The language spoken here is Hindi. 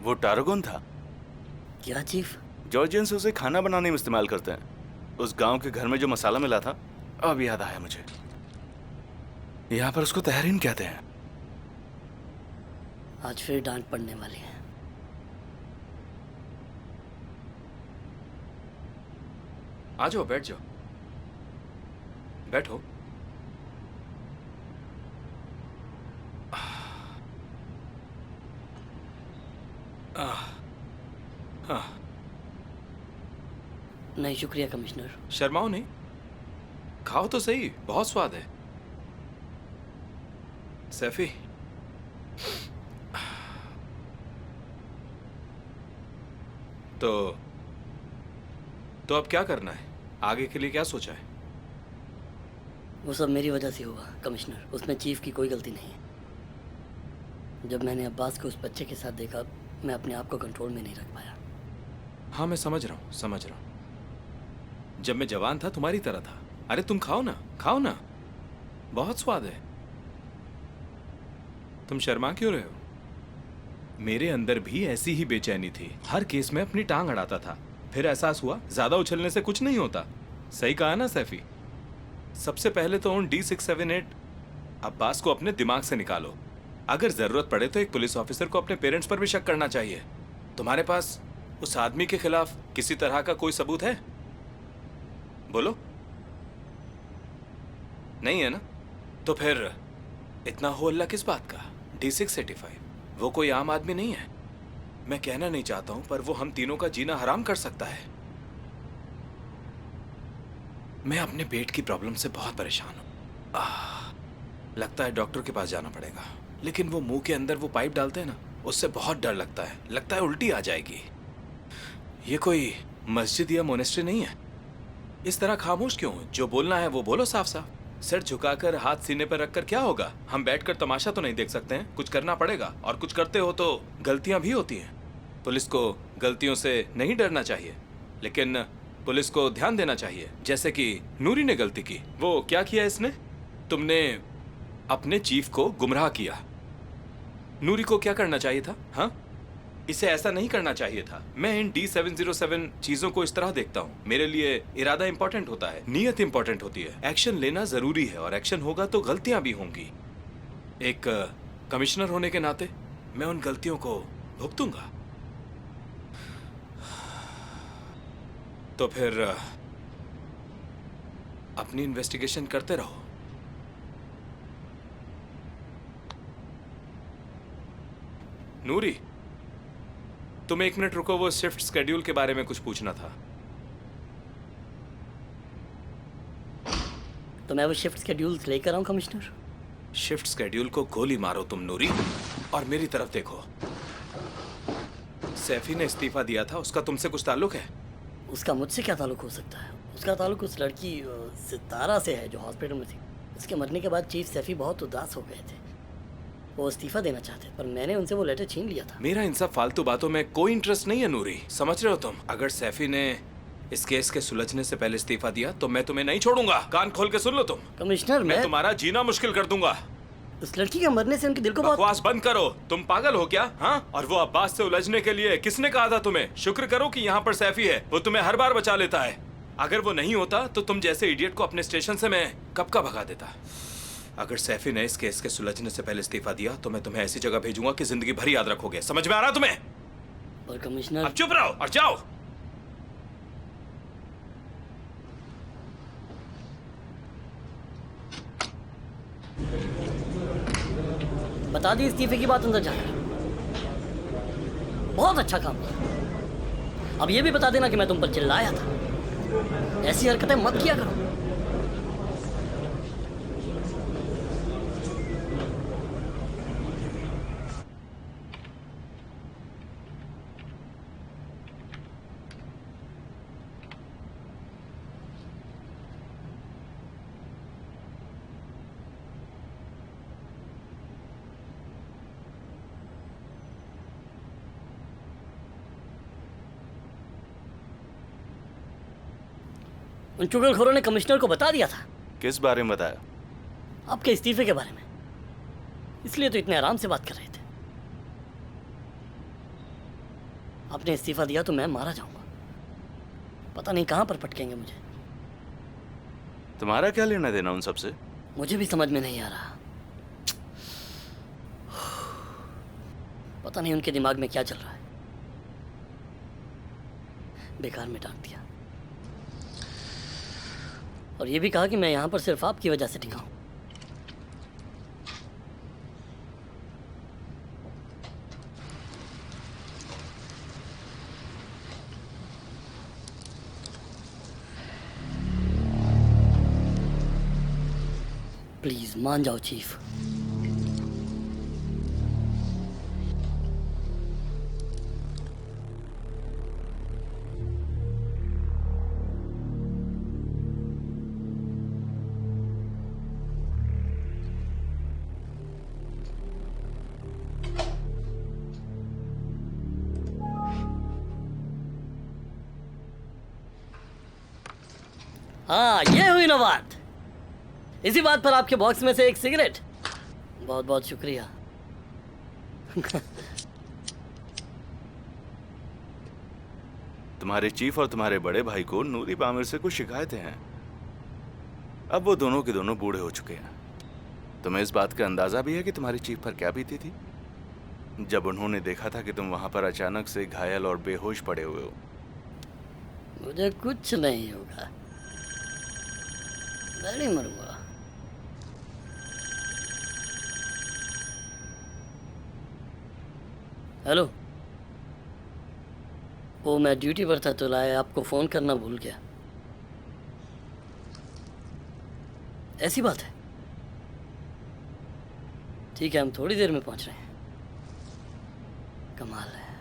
वो टारागोन था। क्या चीफ? जॉर्जियंस उसे खाना बनाने में इस्तेमाल करते हैं। उस गांव के घर में जो मसाला मिला था, अब याद आया मुझे। यहाँ पर उसको तहरीन कहते हैं। आज फिर डांट पड़ने वाली है। आ जाओ, बैठ जाओ, बैठो। नहीं शुक्रिया कमिश्नर। शर्माओ नहीं, खाओ तो सही, बहुत स्वाद है। सैफी, तो अब क्या करना है? आगे के लिए क्या सोचा है? वो सब मेरी वजह से हुआ कमिश्नर, उसमें चीफ की कोई गलती नहीं है। जब मैंने अब्बास को उस बच्चे के साथ देखा, मैं अपने आप को कंट्रोल में नहीं रख पाया। हाँ, मैं समझ रहा हूँ, समझ रहा हूँ। जब मैं जवान था तुम्हारी तरह था। अरे तुम खाओ ना, खाओ ना, बहुत स्वाद है। तुम शर्मा क्यों रहे हो? मेरे अंदर भी ऐसी ही बेचैनी थी। हर केस में अपनी टांग अड़ाता था, फिर एहसास हुआ ज्यादा उछलने से कुछ नहीं होता। सही कहा ना सैफी? सबसे पहले तो उन D678 अब्बास को अपने दिमाग से निकालो। अगर जरूरत पड़े तो एक पुलिस ऑफिसर को अपने पेरेंट्स पर भी शक करना चाहिए। तुम्हारे पास उस आदमी के खिलाफ किसी तरह का कोई सबूत है? बोलो। नहीं है ना? तो फिर इतना हो अल्लाह किस बात का? D685 वो कोई आम आदमी नहीं है। मैं कहना नहीं चाहता हूं, पर वो हम तीनों का जीना हराम कर सकता है। मैं अपने पेट की प्रॉब्लम से बहुत परेशान हूं। लगता है डॉक्टर के पास जाना पड़ेगा। लेकिन वो मुंह के अंदर वो पाइप डालते हैं ना, उससे बहुत डर लगता है। लगता है उल्टी आ जाएगी। ये कोई मस्जिद या मोनेस्ट्री नहीं है। इस तरह खामोश क्यों? जो बोलना है वो बोलो साफ साफ। सर झुकाकर हाथ सीने पर रखकर क्या होगा? हम बैठकर तमाशा तो नहीं देख सकते हैं। कुछ करना पड़ेगा, और कुछ करते हो तो गलतियां भी होती हैं। पुलिस को गलतियों से नहीं डरना चाहिए, लेकिन पुलिस को ध्यान देना चाहिए। जैसे कि नूरी ने गलती की। वो क्या किया इसने? तुमने अपने चीफ को गुमराह किया। नूरी को क्या करना चाहिए था? हाँ, इसे ऐसा नहीं करना चाहिए था। मैं इन D707 चीजों को इस तरह देखता हूँ। मेरे लिए इरादा इंपॉर्टेंट होता है, नीयत इंपॉर्टेंट होती है। एक्शन लेना जरूरी है, और एक्शन होगा तो गलतियां भी होंगी। एक कमिश्नर होने के नाते मैं उन गलतियों को भुगतूंगा। तो फिर अपनी इन्वेस्टिगेशन करते रहो। नूरी, तुम एक मिनट रुको, वो शिफ्ट स्केड्यूल के बारे में कुछ पूछना था। तो मैं वो शिफ्ट शेड्यूल्स लेकर आऊं कमिश्नर? शिफ्ट स्केड्यूल को गोली मारो तुम नूरी, और मेरी तरफ देखो। सैफी ने इस्तीफा दिया था, उसका तुमसे कुछ ताल्लुक है? उसका मुझसे क्या ताल्लुक हो सकता है? उसका ताल्लुक उस लड़की सितारा से है जो हॉस्पिटल में थी। उसके मरने के बाद चीफ सैफी बहुत उदास हो गए थे। वो इस्तीफा देना चाहते, पर मैंने उनसे वो लेटर छीन लिया था। मेरा इन सब फालतू बातों में कोई इंटरेस्ट नहीं है नूरी, समझ रहे हो तुम? अगर सैफी ने इस केस के सुलझने से पहले इस्तीफा दिया तो मैं तुम्हें नहीं छोड़ूंगा। कान खोल के सुन लो तुम। कमिश्नर, मैं तुम्हारा जीना मुश्किल कर दूंगा। उस लड़की के मरने से उनके दिल को बहुत... बकवास बंद करो, तुम पागल हो क्या? हाँ, और वो अब्बास से उलझने के लिए किसने कहा था तुम्हें? शुक्र करो कि यहाँ पर सैफी है, वो तुम्हें हर बार बचा लेता है। अगर वो नहीं होता तो तुम जैसे इडियट को अपने स्टेशन से मैं कब का भगा देता। अगर सैफी ने इस केस के सुलझने से पहले इस्तीफा दिया तो मैं तुम्हें ऐसी जगह भेजूंगा कि जिंदगी भर याद रखोगे। समझ में आ रहा तुम्हें? और कमिश्नर, अब चुप रहो और जाओ। बता दी इस्तीफे की बात अंदर जाकर। बहुत अच्छा काम किया। अब ये भी बता देना कि मैं तुम पर चिल्लाया था। ऐसी हरकतें मत किया करो। उन चुगलखोरों ने कमिश्नर को बता दिया था। किस बारे में बताया? आपके इस्तीफे के बारे में। इसलिए तो इतने आराम से बात कर रहे थे। आपने इस्तीफा दिया तो मैं मारा जाऊंगा। पता नहीं कहाँ पर पटकेंगे मुझे। तुम्हारा क्या लेना देना उन सबसे? मुझे भी समझ में नहीं आ रहा। पता नहीं उनके दिमाग में क्या चल रहा है। बेकार में डांट दिया और ये भी कहा कि मैं यहाँ पर सिर्फ आपकी वजह से टिका हूँ। प्लीज मान जाओ चीफ। हाँ, ये हुई ना बात। इसी बात पर आपके बॉक्स में से एक सिगरेट। बहुत बहुत शुक्रिया। तुम्हारे चीफ और तुम्हारे बड़े भाई को नूरी आमिर से कुछ शिकायतें हैं। अब वो दोनों के दोनों बूढ़े हो चुके हैं। तुम्हें इस बात का अंदाजा भी है कि तुम्हारी चीफ पर क्या बीती थी जब उन्होंने देखा था कि तुम वहां पर अचानक से घायल और बेहोश पड़े हुए हो? मुझे कुछ नहीं होगा, मैं नहीं मरूंगा। हेलो, वो मैं ड्यूटी पर था तो लाया, आपको फ़ोन करना भूल गया। ऐसी बात है? ठीक है, हम थोड़ी देर में पहुंच रहे हैं। कमाल है।